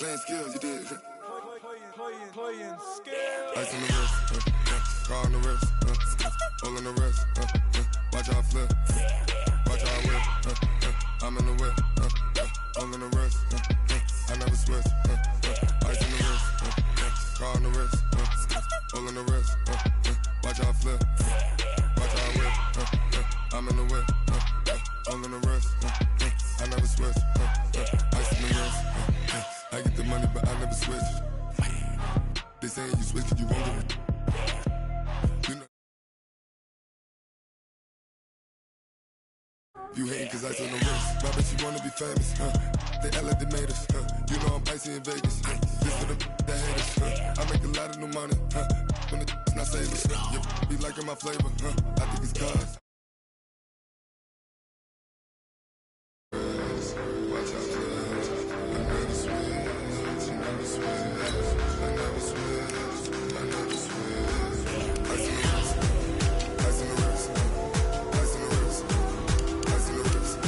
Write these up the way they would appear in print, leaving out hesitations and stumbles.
Playing skills, you did. Playing skills. Ice on the wrist, car on the wrist, hole in the wrist, watch how I flip, watch how I whip, I'm in the whip, hole in the wrist, I never switch, ice on the wrist, car on the wrist, hole in the wrist, watch how I flip, watch how I whip, I'm in the whip, hole in the wrist, I never switch, ice on the wrist, I get the money but I never switch. They saying you switch, you won't get it. You know. You hating cause ice on the wrist. My bitch, you wanna be famous, They act like they made us, You know I'm icy in Vegas, This for the that haters, I make a lot of new money, When it's not savers, You be liking my flavor, I think it's cause. Watch out for that. I never switch, I never switch, I never switch, I never switch. Ice in the wrist, ice in the wrist, ice in the wrist, ice in the wrist, ice in the wrist,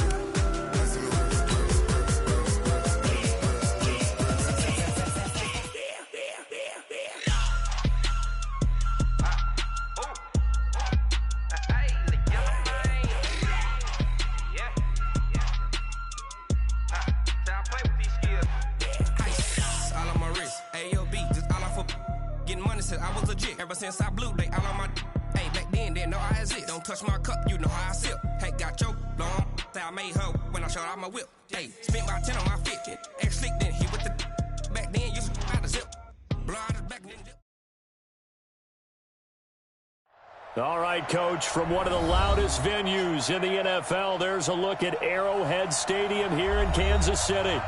I was legit ever since I blew they all on my hey back then didn't know I exist. Don't touch my cup, you know how I sip. Hey, got your long I made her when I showed out my whip. Hey, spent about 10 on my fit. Ex slick then he with the back then used to out the zip. Blow out his back then dip. All right, Coach, from one of the loudest venues in the NFL, there's a look at Arrowhead Stadium here in Kansas City.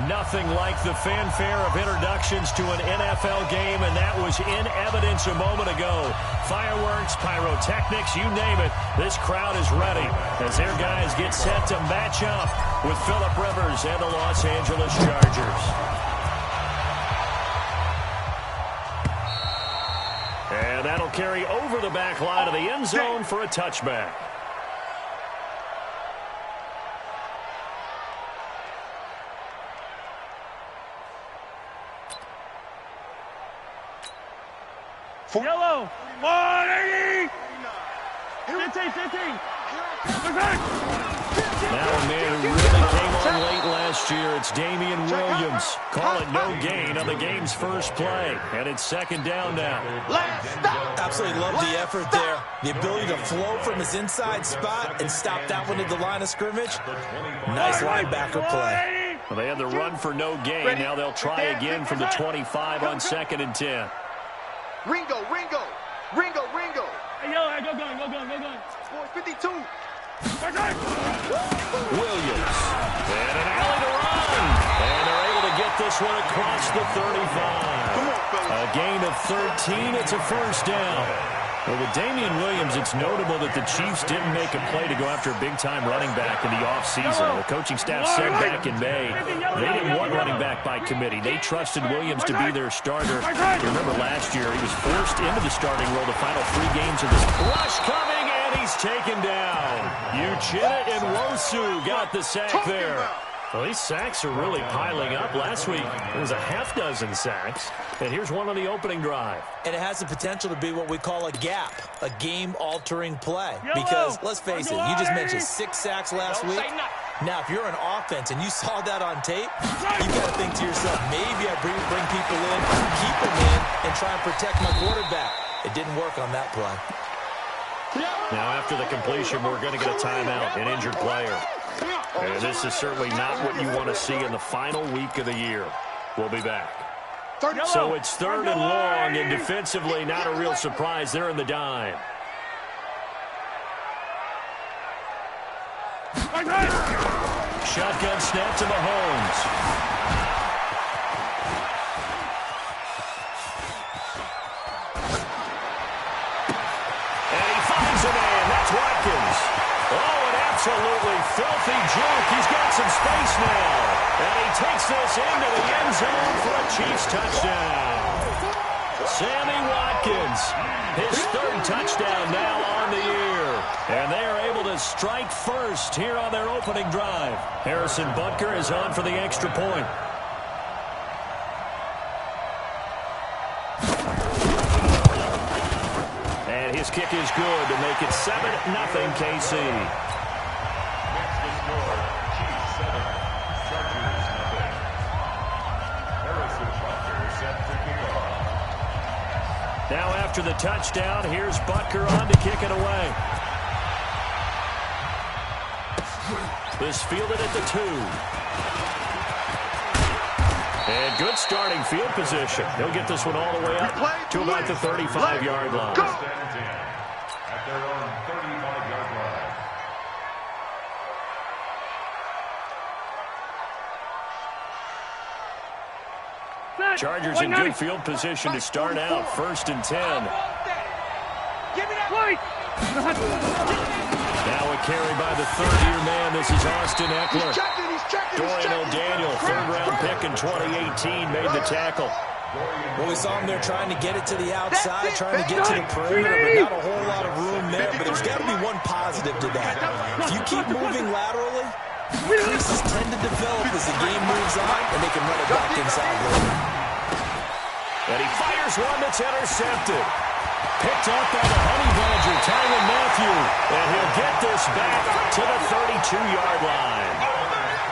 Nothing like the fanfare of introductions to an NFL game, and that was in evidence a moment ago. Fireworks, pyrotechnics, you name it. This crowd is ready as their guys get set to match up with Phillip Rivers and the Los Angeles Chargers. And that'll carry over the back line of the end zone for a touchback. Yellow, 180, 15. Now a man who really came on late last year, it's Damian Williams. Call it no gain on the game's first play, and it's second down now. Absolutely love the effort there. The ability to flow from his inside spot and stop that one at the line of scrimmage. Nice linebacker play. Well, they had the run for no gain. Now they'll try again from the 25 on 2nd and 10. Ringo. Hey, yo, go gun. Sports 52. Williams. And an alley to run. And they're able to get this one across the 35. Come on, fellas. A gain of 13. It's a first down. Well, with Damian Williams, it's notable that the Chiefs didn't make a play to go after a big-time running back in the offseason. The coaching staff said back in May they didn't want running back by committee. They trusted Williams to be their starter. You remember last year, he was forced into the starting role the final 3 games of this. Rush coming, and he's taken down. Uchenna and Wosu got the sack there. Well, these sacks are really piling up. Last week, it was a half-dozen sacks. And here's one on the opening drive. And it has the potential to be what we call a gap, a game-altering play. Because, let's face it, you just mentioned 6 sacks last week. Now, if you're an offense and you saw that on tape, you got to think to yourself, maybe I bring people in, keep them in, and try and protect my quarterback. It didn't work on that play. Now, after the completion, we're going to get a timeout, an injured player. And this is certainly not what you want to see in the final week of the year. We'll be back. So it's 3rd and long, and defensively, not a real surprise. They're in the dime. Shotgun snap to Mahomes. And he finds a man. That's Watkins. Oh, an absolutely filthy juke. He's got some space now. And he takes this into the end zone for a Chiefs touchdown. Sammy Watkins, his 3rd touchdown now on the year. And they are able to strike first here on their opening drive. Harrison Butker is on for the extra point. And his kick is good to make it 7-0 KC. Now after the touchdown, here's Butker on to kick it away. This fielded at the 2. And good starting field position. He'll get this one all the way up to about the 35-yard line. At their own 35-yard line. Chargers in good field position to start out. 1st and 10. Now a carry by the third-year man. This is Austin Eckler. Dorian O'Daniel, third-round pick in 2018, made the tackle. Well, we saw him there trying to get it to the outside, trying to get to the perimeter, but not a whole lot of room there. But there's got to be one positive to that. If you keep moving laterally, creases tend to develop as the game moves on, and they can run it back inside later. And he fires one that's intercepted. Picked up by the Honey Badger, Tyrann Mathieu. And he'll get this back to the 32-yard line.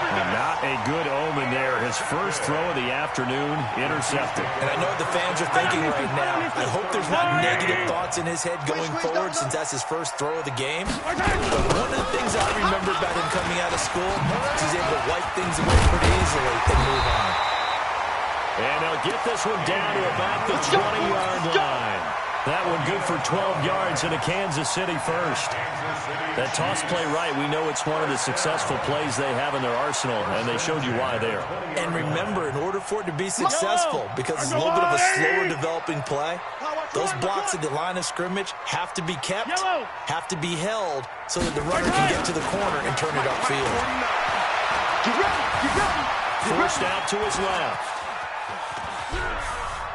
And not a good omen there. His first throw of the afternoon, intercepted. And I know what the fans are thinking right now. I hope there's not negative thoughts in his head going forward since that's his first throw of the game. But one of the things I remember about him coming out of school is he's able to wipe things away pretty easily and move on. And they'll get this one down to about the 20-yard line. That one good for 12 yards and a Kansas City first. That toss play right, we know it's one of the successful plays they have in their arsenal, and they showed you why there. And remember, in order for it to be successful, because it's a little bit of a slower developing play, those blocks at the line of scrimmage have to be kept, have to be held, so that the runner can get to the corner and turn it upfield. First out to his left.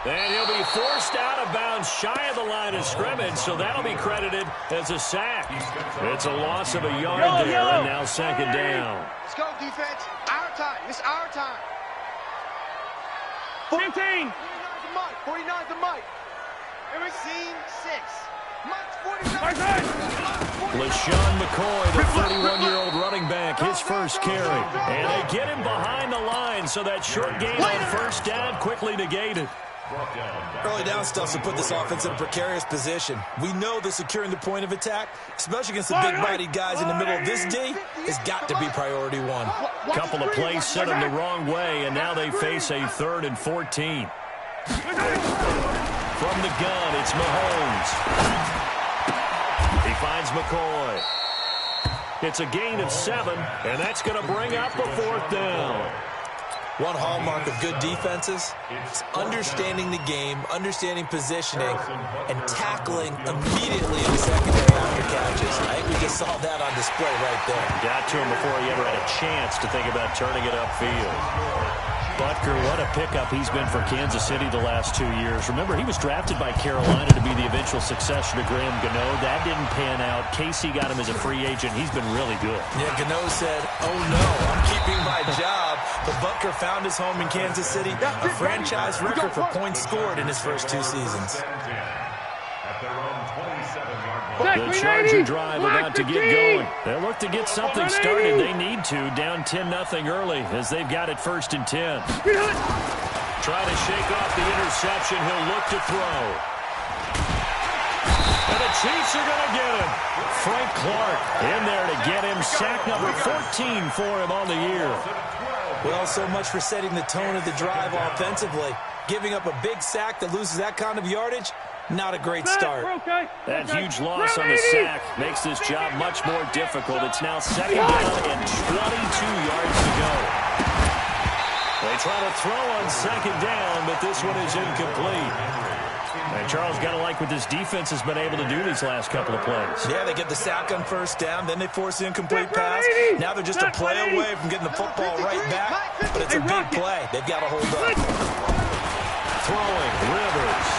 And he'll be forced out of bounds shy of the line of scrimmage, so that'll be credited as a sack. It's a loss of a yard there, and now 2nd down. Let's go, defense. Our time. It's our time. 15. 49's the mic. Scene 6. Mike's 49. LaShawn McCoy, the 31-year-old running back, his first carry. And they get him behind the line, so that short gain on first down quickly negated. Early down stuff to put this offense in a precarious position. We know that securing the point of attack, especially against the big-bodied guys in the middle of this D, has got to be priority one. Couple of plays set them the wrong way, and now they face a 3rd and 14. From the gun, it's Mahomes. He finds McCoy. It's a gain of 7, and that's going to bring up a 4th down. One hallmark of good defenses is understanding the game, understanding positioning, and tackling immediately in the secondary after catches. I think we just saw that on display right there. Got to him before he ever had a chance to think about turning it upfield. Butker, what a pickup he's been for Kansas City the last 2 years. Remember, he was drafted by Carolina to be the eventual successor to Graham Gano. That didn't pan out. KC got him as a free agent. He's been really good. Yeah, Gano said, oh no, I'm keeping my job. But Butker found his home in Kansas City, a franchise record for points scored in his first 2 seasons. The Charger drive about to get going. They look to get something started. They need to. Down 10-0 early as they've got it 1st and 10. Try to shake off the interception. He'll look to throw. And the Chiefs are going to get him. Frank Clark in there to get him. Sack number 14 for him on the year. Well, so much for setting the tone of the drive offensively. Giving up a big sack that loses that kind of yardage, not a great start. That huge loss on the sack makes this job much more difficult. It's now 2nd down and 22 yards to go. They try to throw on 2nd down, but this one is incomplete. And Charles, got to like what this defense has been able to do these last couple of plays. Yeah, they get the sack on 1st down, then they force the incomplete pass. Now they're just a play away from getting the football right back, but it's a big play. They've got to hold up. Throwing, Rivers.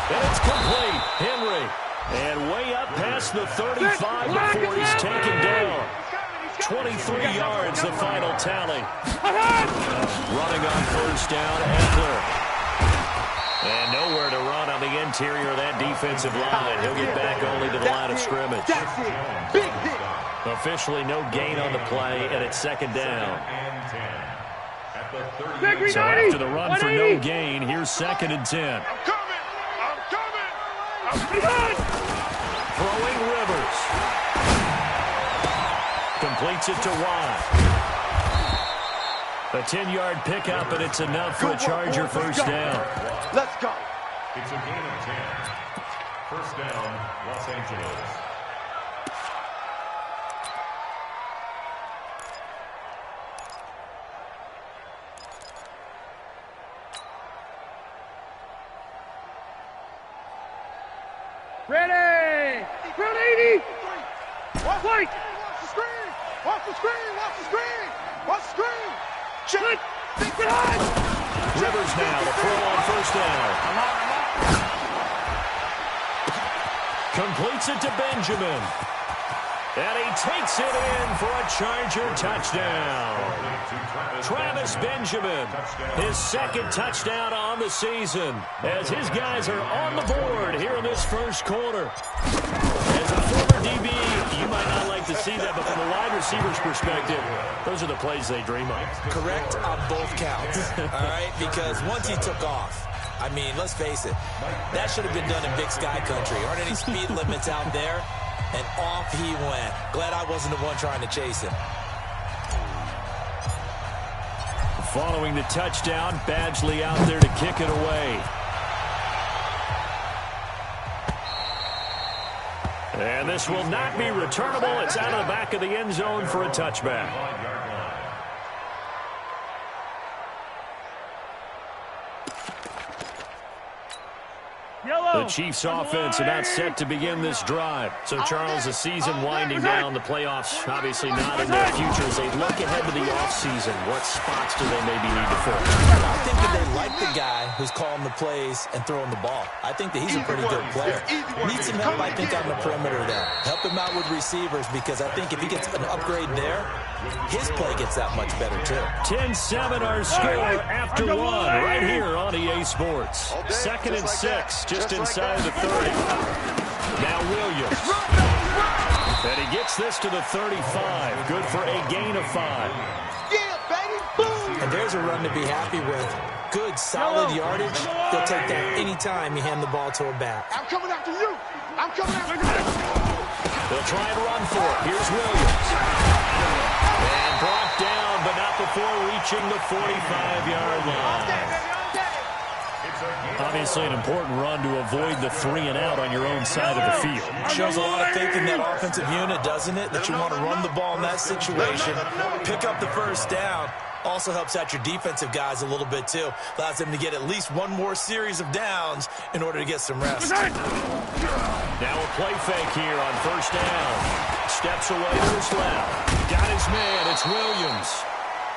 And it's complete. Henry. And way up past the 35 before he's taken down. 23 yards, the final tally. Running on 1st down, Eckler. And nowhere to run on the interior of that defensive line. He'll get back only to the line of scrimmage. That's it. Big hit. Officially no gain on the play, and it's second down. So after the run for no gain, here's 2nd and 10. I'm coming. Throwing Rivers. Completes it to Watt. A 10-yard pickup, and it's enough for a Charger first down. Let's go. It's a gain of 10. First down, Los Angeles. Ready! Round 80! Watch Fight! the screen. Watch the screen. Watch the screen. Watch the screen. Shut! Rivers now to throw on first down. Completes it to Benjamin. And he takes it in for a Charger touchdown. Travis Benjamin, his 2nd touchdown on the season, as his guys are on the board here in this first quarter. As a former DB, you might not like to see that, but from a wide receiver's perspective, those are the plays they dream of. Correct on both counts, all right? Because once he took off, I mean, let's face it, that should have been done in Big Sky Country. Aren't any speed limits out there? And off he went. Glad I wasn't the one trying to chase him. Following the touchdown, Badgley out there to kick it away. And this will not be returnable. It's out of the back of the end zone for a touchback. The Chiefs offense about set to begin this drive. So, Charles, the season winding down, the playoffs obviously not in their future. As they look ahead to the offseason, what spots do they maybe need to fill? I think that they like the guy who's calling the plays and throwing the ball. I think that he's a pretty good player. Needs some help, I think, on the perimeter, though. Help him out with receivers, because I think if he gets an upgrade there, his play gets that much better, too. 10-7 our score after one right here on EA Sports. 2nd and 6, just inside of the 30. Now Williams. And he gets this to the 35. Good for a gain of 5. Yeah, baby. Boom. And there's a run to be happy with. Good, solid yardage. They'll take that any time you hand the ball to a back. I'm coming after you. I'm coming after you. They'll try and run for it. Here's Williams. And brought down, but not before reaching the 45-yard line. Obviously an important run to avoid the 3-and-out on your own side of the field. Shows a lot of faith in that offensive unit, doesn't it? That you want to run the ball in that situation. Pick up the first down. Also helps out your defensive guys a little bit, too. Allows them to get at least one more series of downs in order to get some rest. Now a play fake here on first down. Steps away to his left. Got his man. It's Williams.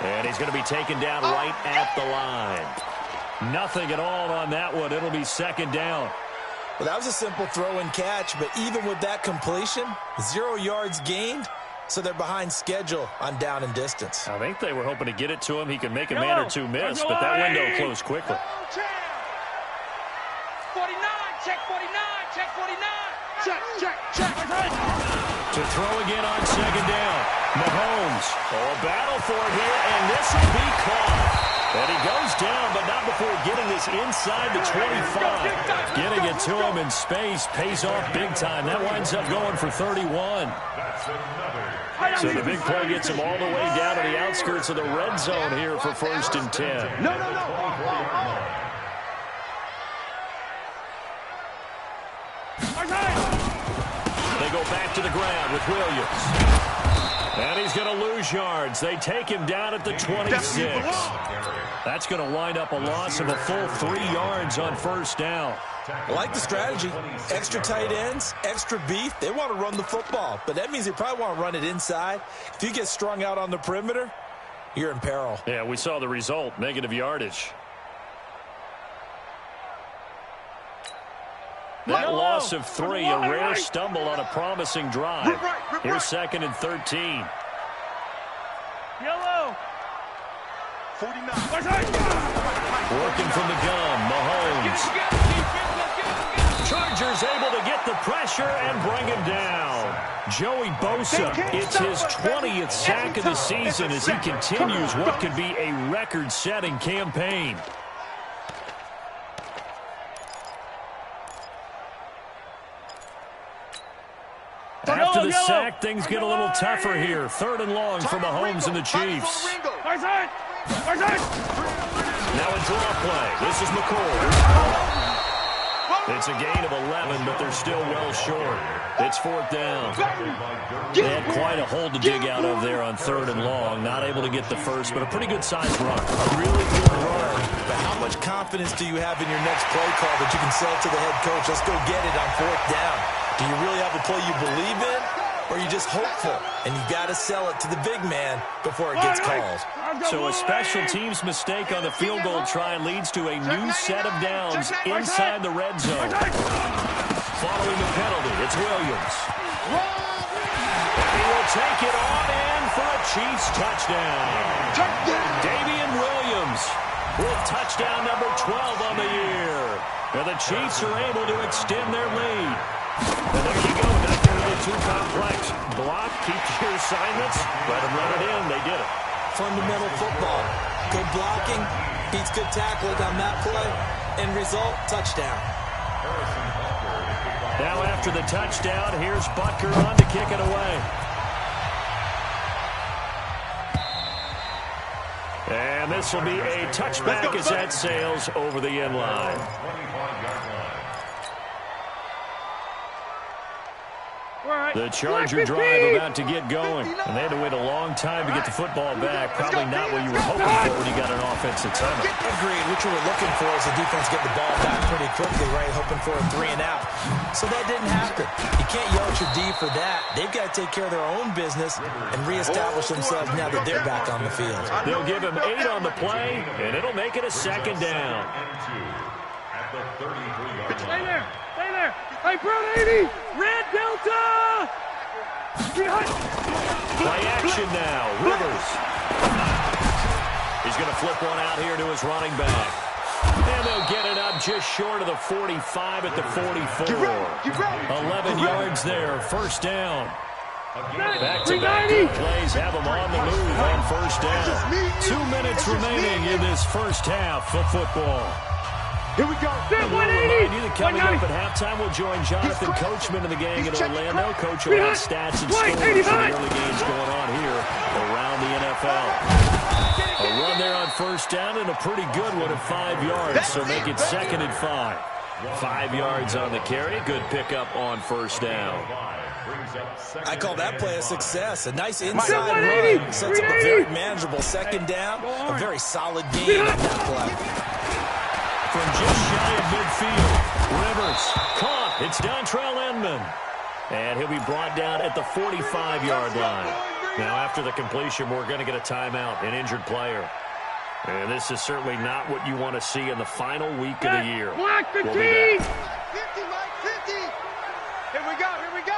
And he's going to be taken down right at the line. Nothing at all on that one. It'll be second down. Well, that was a simple throw and catch, but even with that completion, 0 yards gained, so they're behind schedule on down and distance. I think they were hoping to get it to him. He could make a man or two miss, but that window closed quickly. 49, check 49, check 49. Check. To throw again on second down. Mahomes. Oh, a battle for it here, and this will be caught. And he goes down, but not before getting this inside the 25. Getting it to him in space pays off big time. That winds up going for 31. So the big play gets him all the way down to the outskirts of the red zone here for 1st and 10. No. They go back to the ground with Williams. And he's going to lose yards. They take him down at the 26. That's going to wind up a loss of a full 3 yards on first down. I like the strategy. Extra tight ends, extra beef. They want to run the football, but that means they probably want to run it inside. If you get strung out on the perimeter, you're in peril. Yeah, we saw the result, negative yardage. That loss of 3, a rare stumble on a promising drive. Here's 2nd and 13. Yellow. 49. Working from the gun, Mahomes. up the pressure and bring him down. Joey Bosa, it's his 20th sack of the season as he continues what could be a record-setting campaign. After the sack, things get a little tougher here. 3rd and long for Mahomes and the Chiefs. Now a draw play. This is McCoy. It's a gain of 11, but they're still well short. It's 4th down. They had quite a hole to dig out of there on 3rd and long. Not able to get the first, but a pretty good-sized run. A really good run. But how much confidence do you have in your next play call that you can say to the head coach, let's go get it on 4th down? Do you really have a play you believe in, or are you just hopeful? And you got to sell it to the big man before it gets called. So a special teams mistake on the field goal try leads to a new set of downs inside the red zone. Following the penalty, it's Williams. And he will take it on in for a Chiefs touchdown. Damian Williams with touchdown number 12 on the year. And the Chiefs are able to extend their lead. And there you go, nothing really too complex. Block, keep your assignments, let them run it in. They did it. Fundamental football. Good blocking, beats good tackling on that play. End result, touchdown. Now after the touchdown, here's Butker on to kick it away. And this will be a touchback as that sails over the end line. The Charger drive about to get going. And they had to wait a long time to get the football back. Probably not what you were hoping for when you got an offensive tunnel. Agreed. What you were looking for is the defense get the ball back pretty quickly, right? Hoping for a 3 and out. So that didn't happen. You can't yell at your D for that. They've got to take care of their own business and reestablish themselves now that they're back on the field. They'll give him 8 on the play, and it'll make it a 2nd down. Stay there. Stay there. Hey, Brown 80. Red Delta. Play action now. Rivers. He's going to flip one out here to his running back. And they'll get it up just short of the 45 at the 44. 11 yards there. 1st down. Back-to-back good plays have them on the move on 1st down. 2 minutes remaining in this first half of football. Here we go. And we'll remind you that coming up at halftime, we'll join Jonathan Coachman and the gang in Orlando. Coach will have stats and scores from the early games going on here around the NFL. A run there on 1st down and a pretty good one at 5 yards, so make it 2nd and 5. 5 yards on the carry. Good pickup on 1st down. I call that play a success. A nice inside run. Sets up a very manageable 2nd down. A very solid game on that play. From just shy of midfield, Rivers caught. It's Dontrell Inman. And he'll be brought down at the 45-yard line. Now, after the completion, we're going to get a timeout, an injured player. And this is certainly not what you want to see in the final week of the year. Block the we'll team. 50, Mike, 50. Here we go, here we go.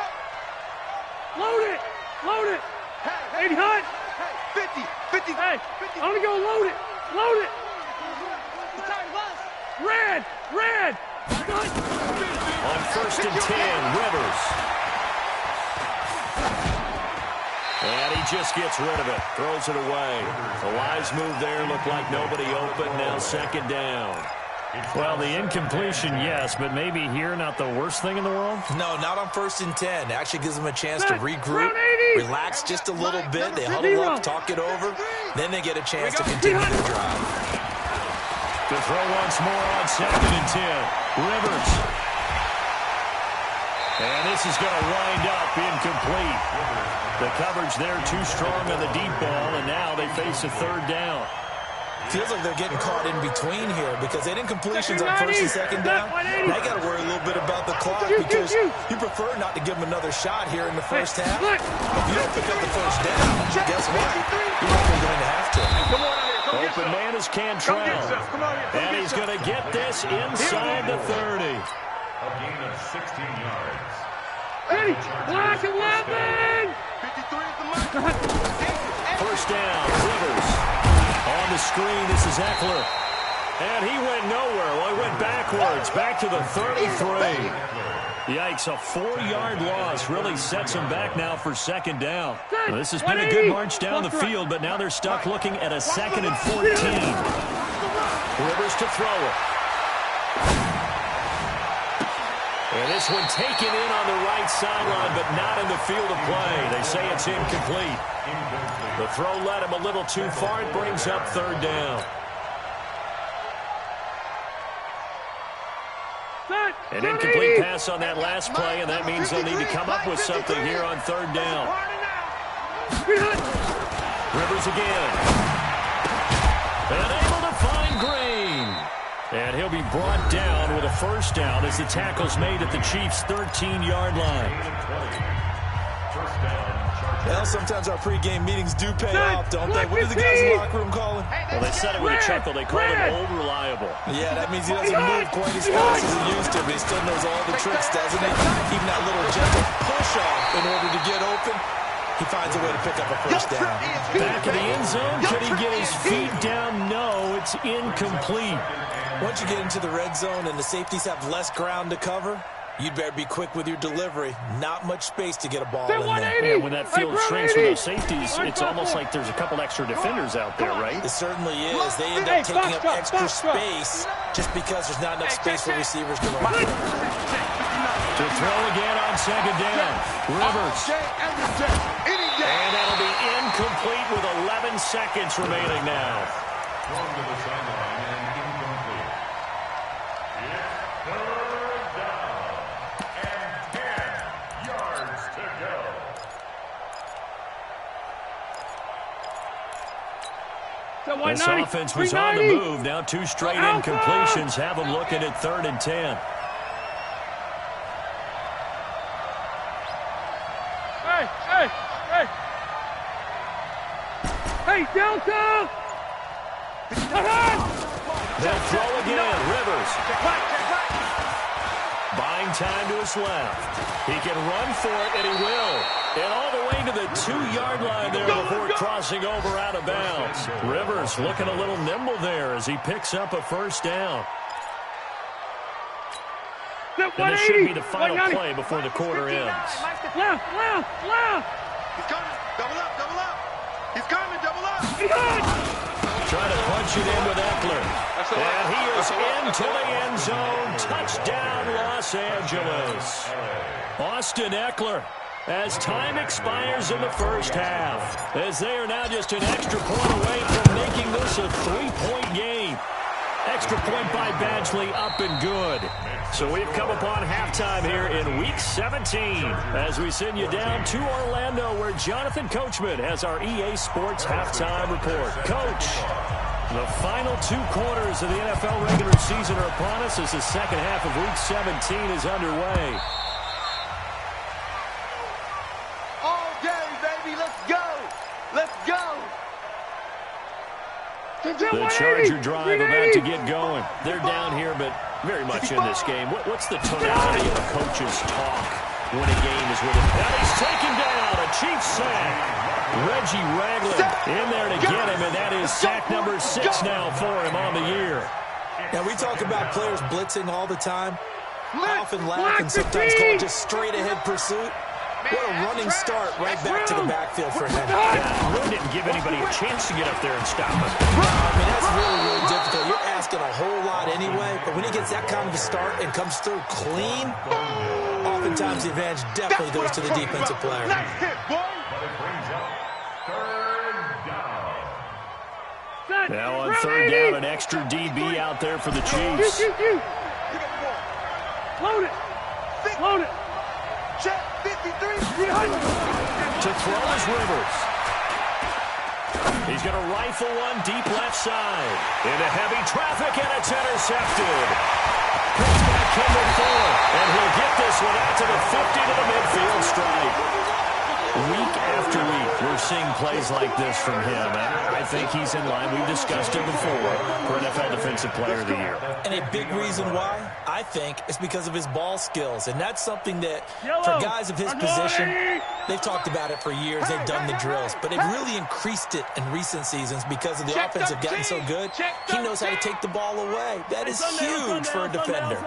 Load it. Load it. Hey, 80 Hunt. Hey, 50. Hey, 50. I'm going to go load it. Load it. Red. Red. On 1st and 10, Rivers. And he just gets rid of it. Throws it away. A wise move there. Looked like nobody open. Now 2nd down. Well, the incompletion, yes, but maybe here not the worst thing in the world? No, not on 1st and 10. It actually gives them a chance to regroup, relax just a little bit. They huddle up, talk it over. Then they get a chance to continue their drive. To throw once more on 2nd and 10. Rivers. And this is going to wind up incomplete. The coverage there too strong on the deep ball, and now they face a 3rd down. Feels like they're getting caught in between here because they didn't completions on 1st and 2nd down. Now you got to worry a little bit about the clock because you prefer not to give them another shot here in the first half. If you don't pick up the 1st down, guess what? You're likely going to have to. Come on out here. Open man is Cantrell. And he's going to get this inside the 30. A gain of 16 yards. Eddie, black 11. 53 at the mark. 1st down, Rivers. On the screen, this is Eckler. And he went nowhere. Well, he went backwards, back to the 33. Yikes, a 4-yard loss really sets them back now for second down. Well, this has been a good march down the field, but now they're stuck looking at a 2nd and 14. Rivers to throw it. And this one taken in on the right sideline, but not in the field of play. They say it's incomplete. The throw led him a little too far. It brings up 3rd down. An incomplete pass on that last play, and that means they'll need to come up with something here on 3rd down. Rivers again. And able to find Green. And he'll be brought down with a 1st down as the tackle's made at the Chiefs' 13-yard line. Well, sometimes our pregame meetings do pay off, don't they? What do the guys in the locker room call him? Well, they said it with a chuckle. They call him Old Reliable. Yeah, that means he doesn't move quite as fast as he used to, but he still knows all the tricks, doesn't he? Even that little gentle push-off in order to get open, he finds a way to pick up a 1st down. Back in the end zone, could he get his feet down? No, it's incomplete. Once you get into the red zone and the safeties have less ground to cover, you'd better be quick with your delivery. Not much space to get a ball in there. Yeah, when that field shrinks with those safeties, it's almost like there's a couple extra defenders out there, right? It certainly is. They end up taking up extra space just because there's not enough space for receivers to run. To throw again on 2nd down. Rivers. And that'll be incomplete with 11 seconds remaining now. Thrown to the sideline and incomplete. It's 3rd down and 10 yards to go. This offense was on the move. Now 2 straight incompletions have them looking at 3rd and 10. Hey, Delta! They'll throw again. Rivers. Buying time to his left. He can run for it, and he will. And all the way to the 2-yard line there before crossing over out of bounds. Rivers looking a little nimble there as he picks up a 1st down. And this should be the final play before the quarter ends. Left! He's coming. Double up. He's coming. Double up. Trying to punch it in with Eckler. And he is into the end zone. Touchdown, Los Angeles. Austin Eckler, as time expires in the 1st half, as they are now just an extra point away from making this a 3-point game. Extra point by Badgley, up and good. So we've come upon halftime here in Week 17 as we send you down to Orlando where Jonathan Coachman has our EA Sports Halftime Report. Coach, the final 2 quarters of the NFL regular season are upon us as the 2nd half of Week 17 is underway. All day, baby. Let's go. Let's go. The Charger drive about to get going. They're down here, but very much in this game. What's the tonality of a coach's talk when a game is with him? Now he's taken down a Chiefs sack. Reggie Ragland in there to get him, and that is sack number 6 now for him on the year. Now, we talk about players blitzing all the time. I often laugh and sometimes call it just straight-ahead pursuit. What a running start right back to the backfield for him. Yeah, Room didn't give anybody a chance to get up there and stop him. I mean, that's really, really difficult. You're asking a whole lot anyway, but when he gets that kind of a start and comes through clean, oftentimes the advantage definitely goes to the defensive player. But it brings up 3rd down. Now on 3rd down, an extra DB out there for the Chiefs. Load it. Load it. Check 53. To throw is Rivers. He's going to rifle one deep left side. Into heavy traffic, and it's intercepted. Picked by Kendall Fuller, and he'll get this one out to the 50 to the midfield stripe. Week after week, we're seeing plays like this from him. And I think he's in line. We've discussed him before for NFL Defensive Player of the Year. And a big reason why, I think, is because of his ball skills. And that's something that, for guys of his position, they've talked about it for years. They've done the drills. But they've really increased it in recent seasons because of the offense have gotten so good. He knows how to take the ball away. That is huge for a defender.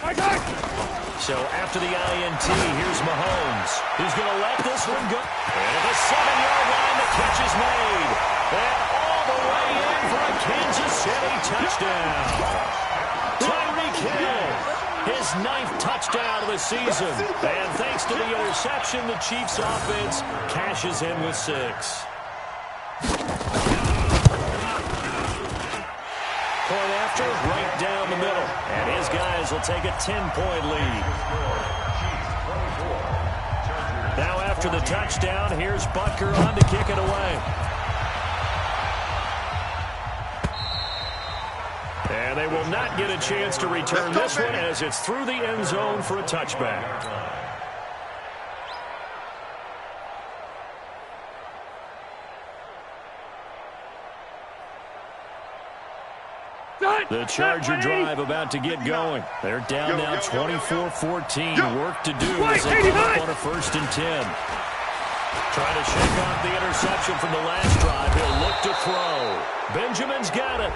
So after the INT, here's Mahomes. He's going to let this one go. And at the 7-yard line, the catch is made. And all the way in for a Kansas City touchdown. Tyreek Hill, his 9th touchdown of the season. And thanks to the interception, the Chiefs offense cashes in with 6. Point after, right down the middle. And his guys will take a 10-point lead. Now after the touchdown, here's Butker on to kick it away. And they will not get a chance to return this one as it's through the end zone for a touchback. The Charger drive about to get going. They're down now 24-14. Work to do as they come up on a 1st and 10. Trying to shake off the interception from the last drive. He'll look to throw. Benjamin's got it.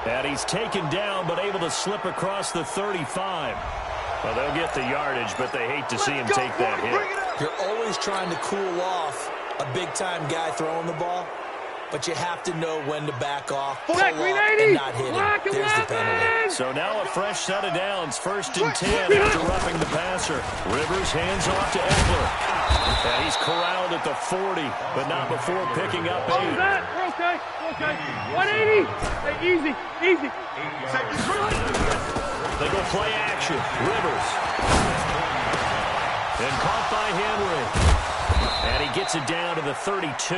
And he's taken down, but able to slip across the 35. Well, they'll get the yardage, but they hate to see him take that hit. You're always trying to cool off a big-time guy throwing the ball, but you have to know when to back off, pull off, and not hit him. There's the penalty. So now a fresh set of downs. 1st and 10 after roughing the passer. Rivers hands off to Eckler. And he's corralled at the 40, but not before picking up 8. Okay. 180. Hey, easy. They go play action. Rivers. And caught by Henry. And he gets it down to the 32.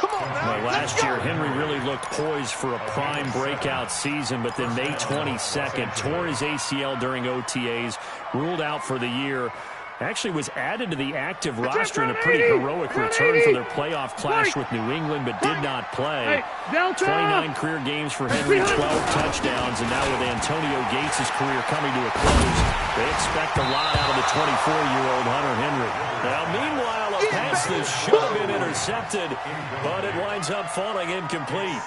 Well, last year, Henry really looked poised for a prime breakout season, but then May 22nd, tore his ACL during OTAs, ruled out for the year. Actually was added to the active roster in a pretty heroic return for their playoff clash with New England, but did not play. 29 career games for Henry, 12 touchdowns, and now with Antonio Gates' career coming to a close, they expect a lot out of the 24-year-old Hunter Henry. Now, meanwhile, a pass that should have been intercepted, but it winds up falling incomplete.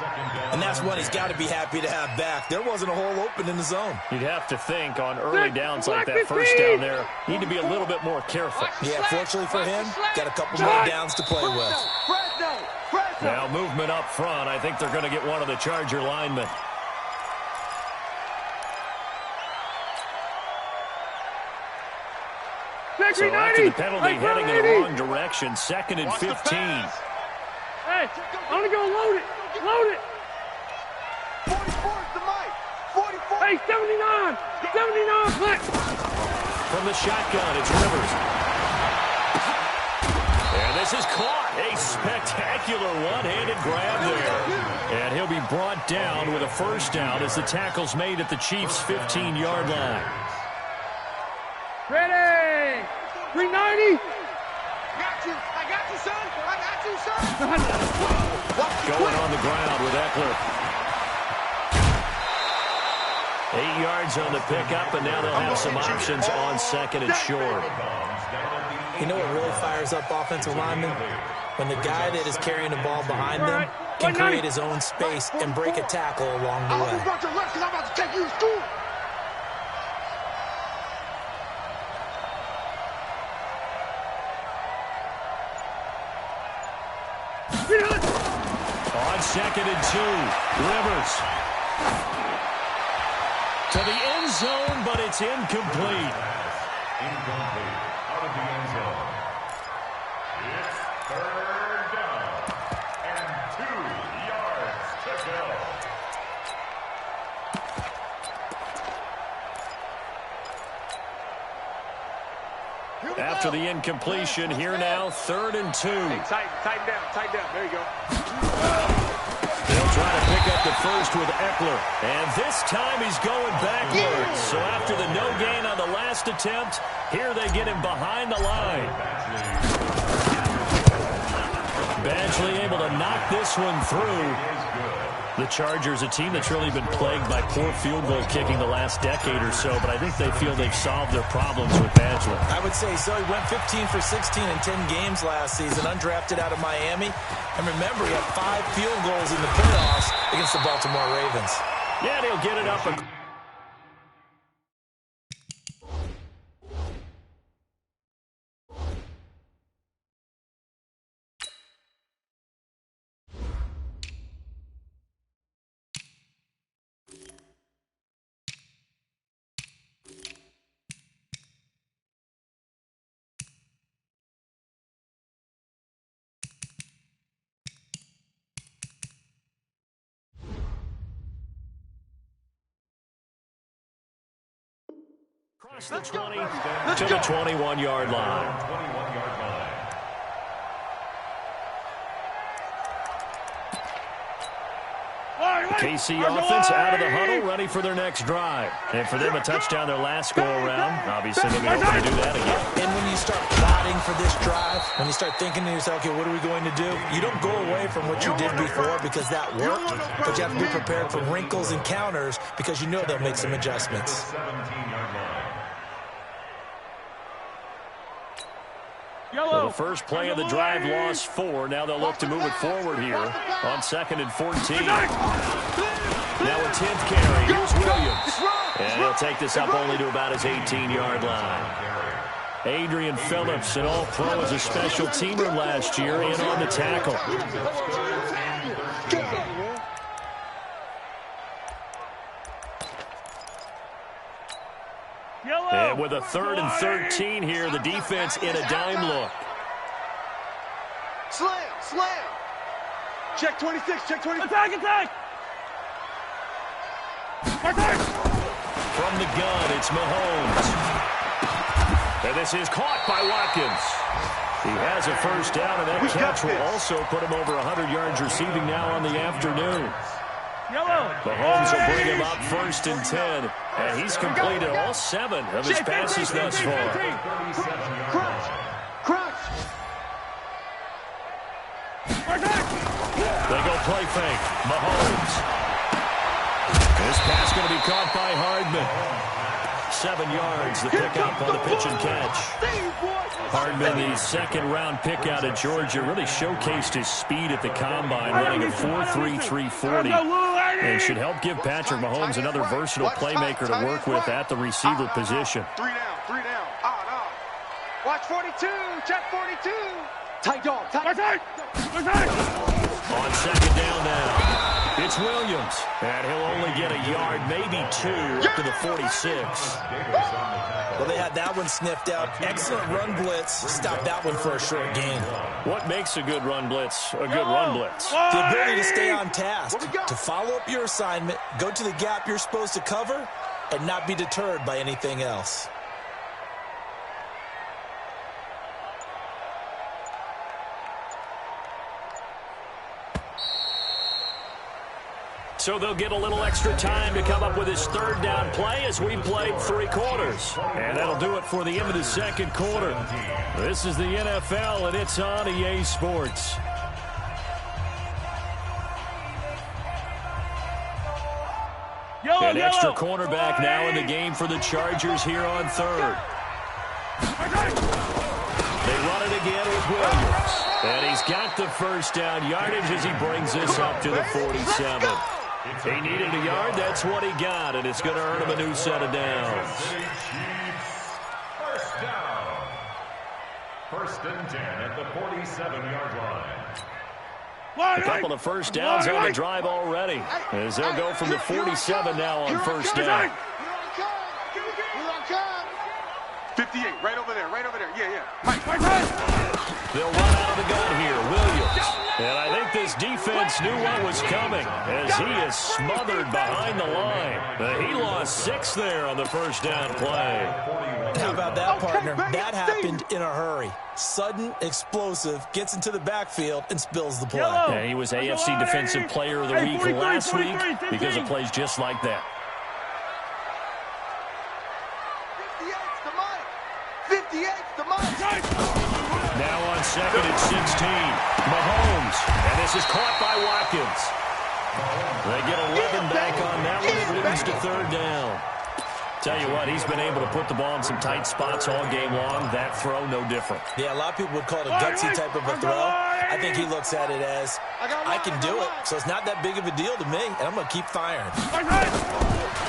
And that's one he's got to be happy to have back. There wasn't a hole open in the zone. You'd have to think on early downs like that, 1st down there, need to be a little bit more careful. Yeah, fortunately for him, got a couple more downs to play with. Now movement up front. I think they're going to get one of the Charger linemen. So after the penalty, heading in the wrong direction, 2nd and 15. Hey, I'm going to go load it. 44 is the mic. 44. Hey, 79, flex. From the shotgun, it's Rivers. And this is caught. A spectacular one-handed grab there. And he'll be brought down with a 1st down as the tackle's made at the Chiefs' 15-yard line. Ready. 390. I got you, son. Going on the ground with Eckler. 8 yards on the pickup, and now they'll have some options on 2nd and short. You know what really fires up offensive linemen? When the guy that is carrying the ball behind them can create his own space and break a tackle along the way. I'm about to take you to school. On 2nd and 2, Rivers. To the end zone, but it's incomplete. Incomplete. Out of the end zone. It's 3rd down. And 2 yards to go. After the incompletion, here now, 3rd and 2. Hey, tighten down. There you go. They'll try to pick up the 1st with Eckler. And this time he's going backwards. So after the no gain on the last attempt, here they get him behind the line. Badgley able to knock this one through. The Chargers, a team that's really been plagued by poor field goal kicking the last decade or so, but I think they feel they've solved their problems with Badgley. I would say so. He went 15 for 16 in 10 games last season, undrafted out of Miami. And remember, he had 5 field goals in the playoffs against the Baltimore Ravens. Yeah, and he'll get it up. The 20 to the 21-yard line. KC offense out of the huddle, ready for their next drive. And for them, a touchdown their last go-around. Obviously, they'll be hoping to do that again. And when you start plotting for this drive, when you start thinking to yourself, okay, what are we going to do? You don't go away from what you did before because that worked, but you have to be prepared for wrinkles and counters because you know they'll make some adjustments. Well, the first play of the drive lost 4. Now they'll look to move it forward here on 2nd and 14. Now a 10th carry. Here's Williams. And he'll take this up only to about his 18-yard line. Adrian Phillips, an all-pro as a special teamer last year, in on the tackle. And with a 3rd and 13 here, the defense in a dime look. Slam. Check 26, check 26. Attack. From the gun, it's Mahomes. And this is caught by Watkins. He has a first down, and that catch will also put him over 100 yards receiving now on the afternoon. Mahomes will bring him up 1st and 10, and he's completed all 7 of his passes thus far. They go play fake. Mahomes. This pass going to be caught by Hardman. 7 yards, the pickup on the pitch and catch. Hardman, the second-round pick out of Georgia, really showcased his speed at the combine, running a 4.3 340, and should help give Patrick Mahomes another versatile playmaker to work with at the receiver position. 3 down. Watch 42, check 42. Tight dog. On 2nd down now. It's Williams, and he'll only get a yard, maybe 2, up to the 46. Well, they had that one sniffed out. Excellent run blitz. Stop that one for a short gain. What makes a good run blitz a good run blitz? The ability to stay on task, to follow up your assignment, go to the gap you're supposed to cover, and not be deterred by anything else. So they'll get a little extra time to come up with his 3rd down play as we played 3 quarters. And that'll do it for the end of the 2nd quarter. This is the NFL, and it's on EA Sports. An extra cornerback now in the game for the Chargers here on 3rd. They run it again with Williams. And he's got the first down yardage as he brings this up to the 47. He needed a yard. That's what he got, and it's going to earn him a new set of downs. First down. 1st and 10 at the 47-yard line. A couple of first downs on the drive already, as they'll go from the 47 now on 1st down. 58, right over there. Yeah. Mike. They'll run out of the gun here. Williams. And I think this defense knew what was coming as he is smothered behind the line. He lost 6 there on the first down play. How about that, partner? That happened in a hurry. Sudden, explosive, gets into the backfield and spills the play. Yeah, he was AFC Defensive Player of the Week last week because of plays just like that. 58's the Mike. Now on 2nd and 16, Mahomes, and this is caught by Watkins. They get 11 back on that one. It leads to 3rd down. Tell you what, he's been able to put the ball in some tight spots all game long. That throw, no different. Yeah, a lot of people would call it a gutsy type of a throw. I think he looks at it as, I can do it, so it's not that big of a deal to me, and I'm going to keep firing.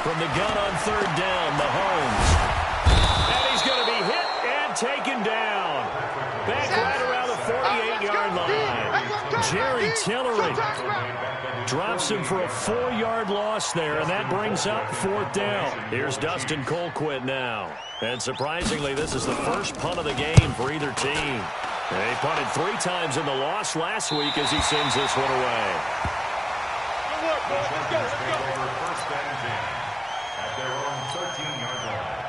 From the gun on 3rd down, Mahomes. And he's going to be hit and taken down. Back right around the 48-yard line. Jerry Tillery drops him for a 4-yard loss there, and that brings up 4th down. Here's Dustin Colquitt now. And surprisingly, this is the first punt of the game for either team. They punted 3 times in the loss last week as he sends this one away. Let's go. 1st and 10 at their own 13-yard line.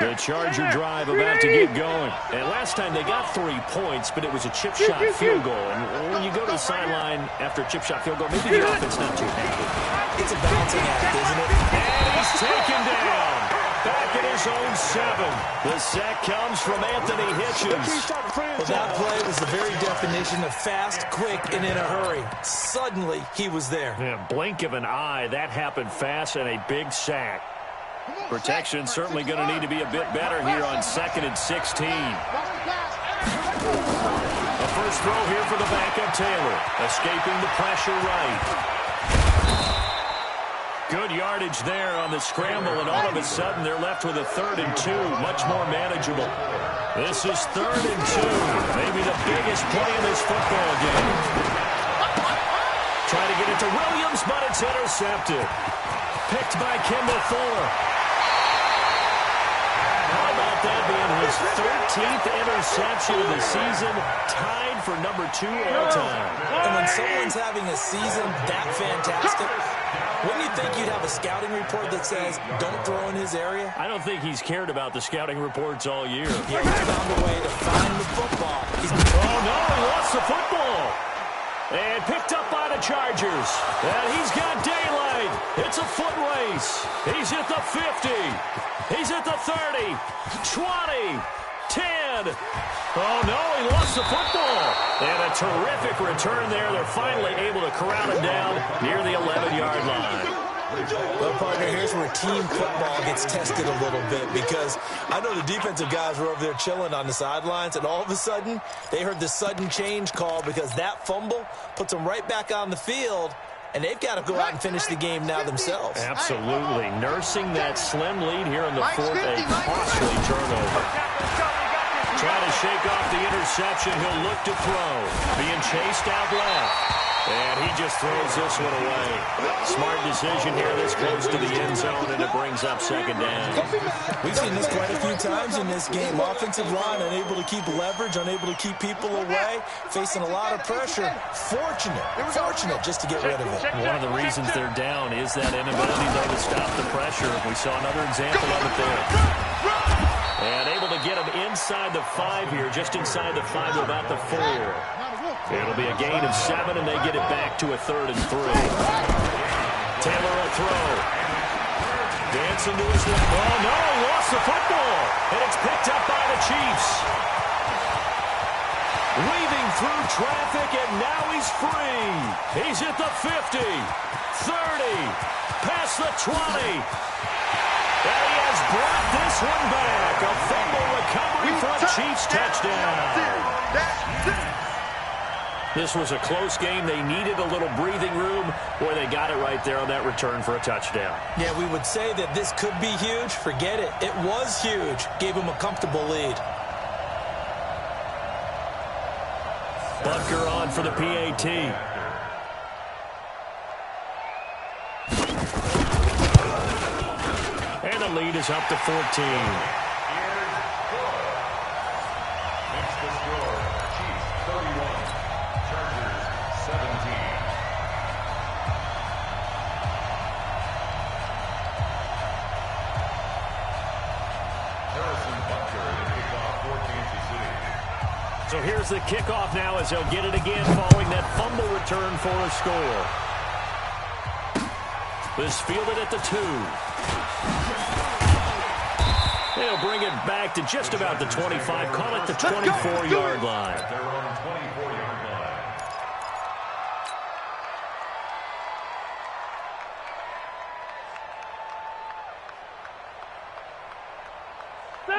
The Charger drive about to get going. And last time they got 3 points, but it was a chip shot field goal. And when you go to the sideline after a chip shot field goal, maybe the offense not too happy. It's a balancing act, isn't it? And he's taken down. Back at his own 7. The sack comes from Anthony Hitchens. Well, that play was the very definition of fast, quick, and in a hurry. Suddenly, he was there. Yeah, blink of an eye, that happened fast, and a big sack. Protection certainly going to need to be a bit better here on 2nd and 16. A first throw here for the backup Taylor. Escaping the pressure right. Good yardage there on the scramble, and all of a sudden they're left with a 3rd and 2, much more manageable. This is 3rd and 2, maybe the biggest play in this football game. Trying to get it to Williams, but it's intercepted. Picked by Kendall Fuller. How about that being his 13th interception of the season, tied for number 2 all time. And when someone's having a season that fantastic, wouldn't you think you'd have a scouting report that says, don't throw in his area? I don't think he's cared about the scouting reports all year. Yeah, he found a way to find the football. Oh, no, he lost the football. And picked up by the Chargers. And he's got daylight. It's a foot race. He's at the 50. He's at the 30. 20. 10. Oh, no, he lost the football. And a terrific return there. They're finally able to corral him down near the 11-yard line. Well, partner, here's where team football gets tested a little bit, because I know the defensive guys were over there chilling on the sidelines, and all of a sudden they heard the sudden change call because that fumble puts them right back on the field, and they've got to go out and finish the game now themselves. Absolutely. Nursing that slim lead here in the 4th, a costly turnover. Trying to shake off the interception. He'll look to throw. Being chased out left. And he just throws this one away. Smart decision here this close to the end zone, and it brings up 2nd down. We've seen this quite a few times in this game. Offensive line unable to keep leverage, unable to keep people away, facing a lot of pressure. Fortunate just to get rid of it. One of the reasons they're down is that inability, though, to stop the pressure. We saw another example of it there. And able to get him inside the 5 here, just inside the 5 to about the 4. It'll be a gain of 7, and they get it back to a 3rd and 3. Taylor will throw. Dancing to his left. Oh, no, he lost the football. And it's picked up by the Chiefs. Weaving through traffic, and now he's free. He's at the 50, 30, past the 20. And he has brought this one back. A fumble recovery for a Chiefs touchdown. This was a close game. They needed a little breathing room, where they got it right there on that return for a touchdown. Yeah, we would say that this could be huge. Forget it. It was huge. Gave him a comfortable lead. Butker on for the PAT. And the lead is up to 14. So here's the kickoff now, as they'll get it again following that fumble return for a score. This fielded at the 2. They'll bring it back to just about the 25. Call it the 24-yard line. They're on the 24-yard line.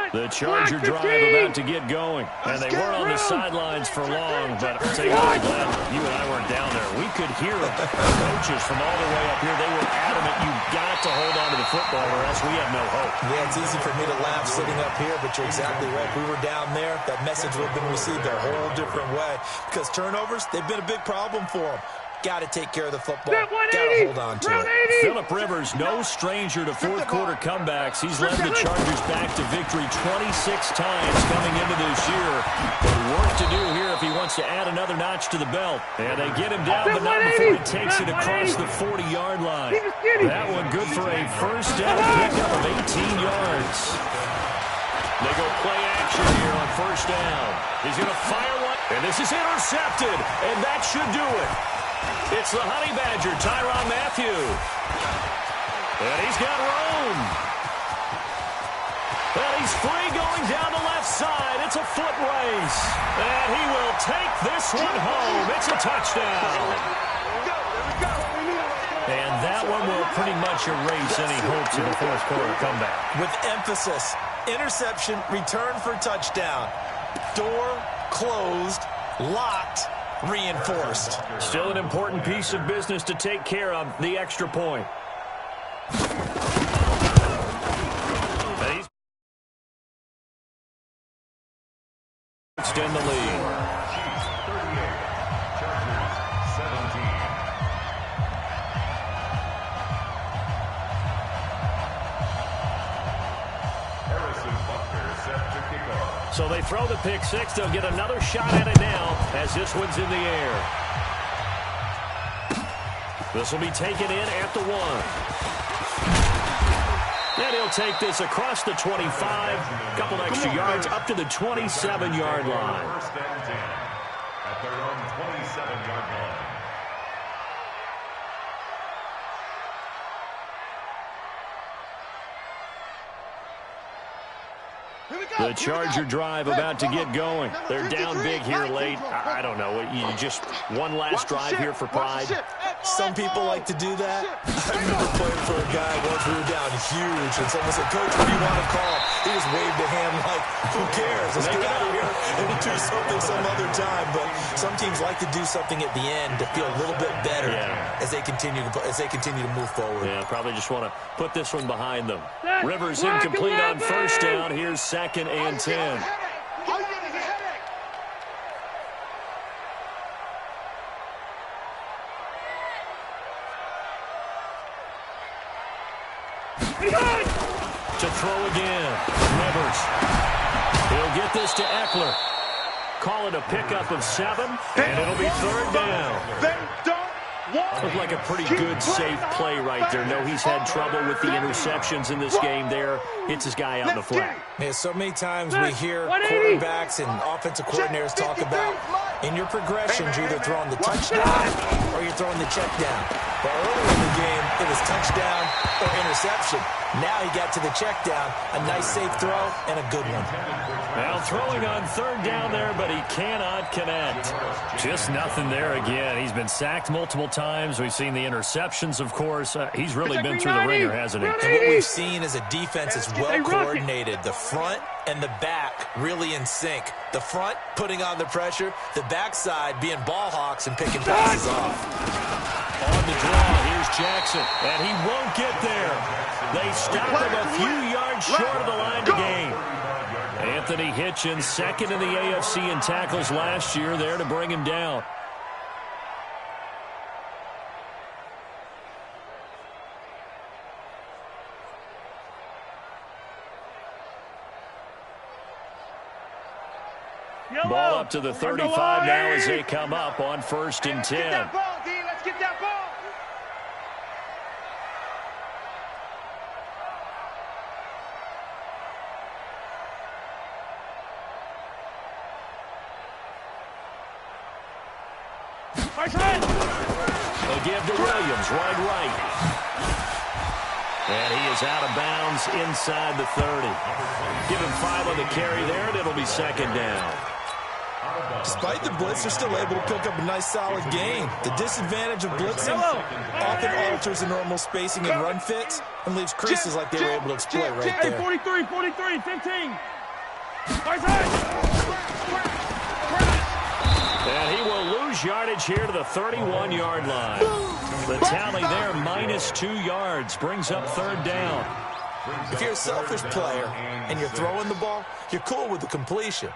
The Charger drive about to get going. And they weren't on the sidelines for long, but I'll tell you what, Glenn, you and I weren't down there. We could hear coaches from all the way up here. They were adamant, you've got to hold on to the football or else we have no hope. Yeah, it's easy for me to laugh sitting up here, but you're exactly right. If we were down there, that message would have been received a whole different way. Because turnovers, they've been a big problem for them. got to take care of the football. Got to hold on to it. Phillip Rivers, no stranger to fourth-quarter comebacks. He's led the Chargers back to victory 26 times coming into this year. But work to do here if he wants to add another notch to the belt. And they get him down, but not before he takes it across the 40-yard line. That one good for a first down pickup of 18 yards. They go play action here on first down. He's going to fire one, and this is intercepted, and that should do it. It's the Honey Badger, Tyrann Mathieu. And he's got room. And he's free going down the left side. It's a foot race. And he will take this one home. It's a touchdown. And that one will pretty much erase any hopes of a fourth-quarter comeback. With emphasis, interception, return for touchdown. Door closed, locked, reinforced. Still an important piece of business to take care of, the extra point. Extend the lead. So they throw the pick six. They'll get another shot at it now as this one's in the air. This will be taken in at the 1. And he'll take this across the 25. A couple extra yards up to the 27-yard line. First and 10 at their own 27-yard line. The Charger drive about to get going. They're down big here late. I don't know. You just one last drive here for pride. Some people like to do that. I remember playing for a guy once we were down huge, and someone said, "Coach, what do you want to call?" He just waved a hand like, "Who cares? Let's get out of here and do something some other time." But some teams like to do something at the end to feel a little bit better as they continue to move forward. Yeah, probably just want to put this one behind them. Rivers incomplete on first down. Here's 2nd and 10. To throw again. Rivers. He'll get this to Eckler. Call it a pickup of 7, and it'll be 3rd down. Looked like a pretty good, safe play right there. No, he's had trouble with the interceptions in this game there. Hits his guy out in the flat. Yeah, so many times we hear quarterbacks and offensive coordinators talk about in your progressions, you're either throwing the touchdown or you're throwing the check down. But earlier in the game, it was touchdown or interception. Now he got to the check down, a nice safe throw, and a good one. Now throwing on 3rd down there, but he cannot connect. Just nothing there again. He's been sacked multiple times. We've seen the interceptions, of course. He's really been through the ringer, hasn't he? And what we've seen is a defense that's well coordinated. The front and the back really in sync. The front putting on the pressure, the backside being ball hawks and picking passes off. On the draw, here's Jackson, and he won't get there. They stop him a few yards short of the line to gain. Anthony Hitchens, 2nd in the AFC in tackles last year, there to bring him down. Ball up to the 35 now as they come up on 1st and 10. Let's get that ball. They'll give to Williams, right. And he is out of bounds inside the 30. Give him 5 on the carry there, and it'll be 2nd down. Despite the blitz, they're still able to pick up a nice, solid gain. The disadvantage of blitzing often alters the normal spacing and run fits and leaves creases like they were able to exploit right there. 43, 15. And he will lose yardage here to the 31-yard line. The tally there, -2 yards, brings up 3rd down. If you're a selfish player and you're throwing the ball, you're cool with the completion.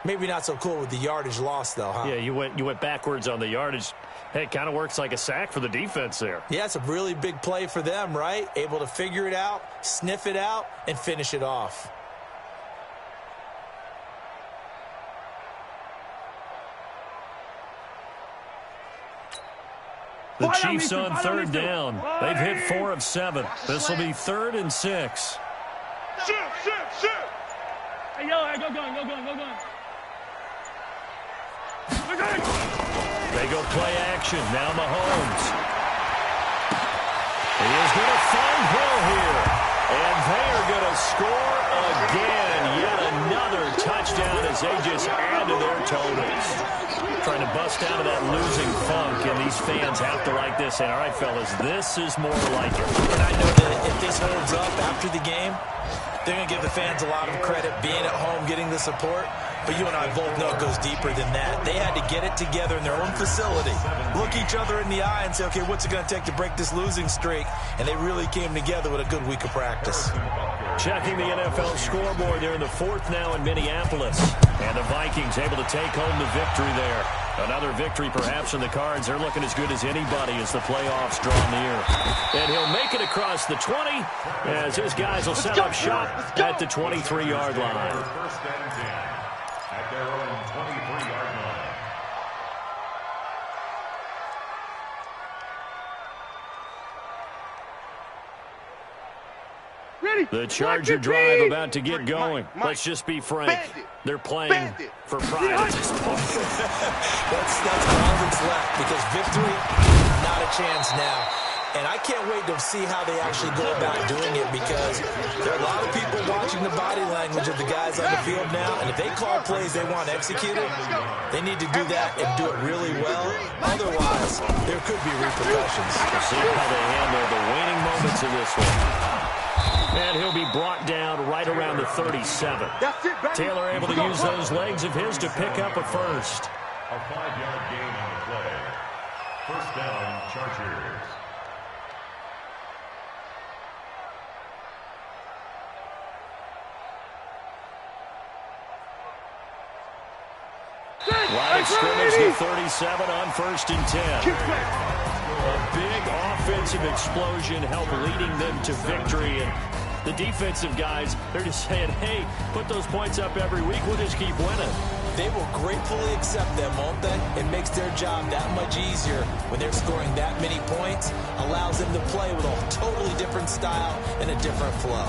Maybe not so cool with the yardage loss, though, huh? Yeah, you went backwards on the yardage. Hey, it kind of works like a sack for the defense there. Yeah, it's a really big play for them, right? Able to figure it out, sniff it out, and finish it off. The Chiefs on third down. They've hit 4 of 7. This will be 3rd and 6. Shoot! Hey, yo, go going. They go play action. Now Mahomes. He is going to find Hill here. And they are going to score again. Yet another touchdown as they just add to their totals. Trying to bust out of that losing funk, and these fans have to like this. And all right, fellas, this is more like it. And I know that if this holds up after the game, they're going to give the fans a lot of credit being at home, getting the support. But you and I both know it goes deeper than that. They had to get it together in their own facility, look each other in the eye and say, okay, what's it going to take to break this losing streak? And they really came together with a good week of practice. Checking the NFL scoreboard, they're in the 4th now in Minneapolis. And the Vikings able to take home the victory there. Another victory perhaps in the cards. They're looking as good as anybody as the playoffs draw near. And he'll make it across the 20 as his guys will set up shop at the 23-yard line. First and 10 at their own 23-yard line. The Charger drive about to get going. Let's just be frank. They're playing for pride at this point. That's all that's left because victory, not a chance now. And I can't wait to see how they actually go about doing it because there are a lot of people watching the body language of the guys on the field now. And if they call plays they want executed, they need to do that and do it really well. Otherwise, there could be repercussions. We'll see how they handle the waning moments of this one. And he'll be brought down right around the 37. Taylor able to use those legs of his to pick up a first. A 5-yard gain on the play. First down, Chargers. Line of scrimmage, the 37 on 1st and 10. A big offensive explosion helped leading them to victory. And the defensive guys, they're just saying, hey, put those points up every week. We'll just keep winning. They will gratefully accept them, won't they? It makes their job that much easier when they're scoring that many points. Allows them to play with a totally different style and a different flow.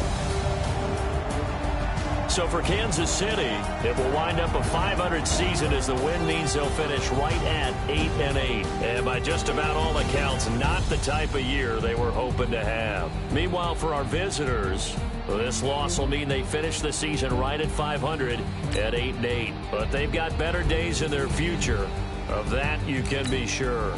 So for Kansas City, it will wind up a 500 season as the win means they'll finish right at 8-8. And by just about all accounts, not the type of year they were hoping to have. Meanwhile, for our visitors, this loss will mean they finish the season right at 500 at 8-8. But they've got better days in their future. Of that, you can be sure.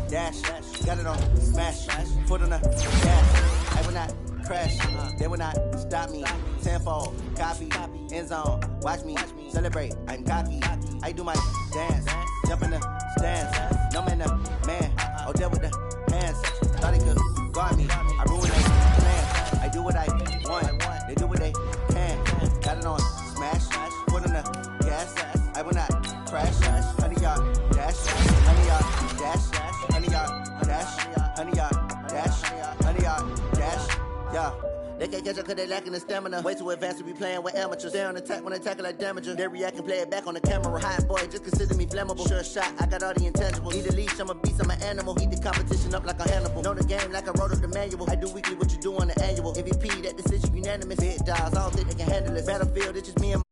Dash, got it on smash, foot on the gas. I will not crash, they will not stop me. Tenfold, copy, end zone, watch me celebrate. I'm cocky, I do my dance, jump in the stands. No man, the man, oh there with the hands. Thought he could guard me, I ruined their plan. I do what I want, they do what they can. Got it on smash, foot on the gas. I will not crash, 100-yard dash, 100-yard dash. 100-yard dash, 100-yard dash, 100-yard dash, yeah. They can't catch up cause they lacking the stamina. Way too advanced to be playing with amateurs. They on attack when they tackle like damager. They react and play it back on the camera. Hot boy, just consider me flammable. Sure shot, I got all the intangibles. Need a leash, I'm a beast, I'm an animal. Heat the competition up like a Hannibal. Know the game like I wrote up the manual. I do weekly what you do on the annual. MVP, that decision unanimous. Big dogs, I don't think they can handle it. Battlefield, it's just me and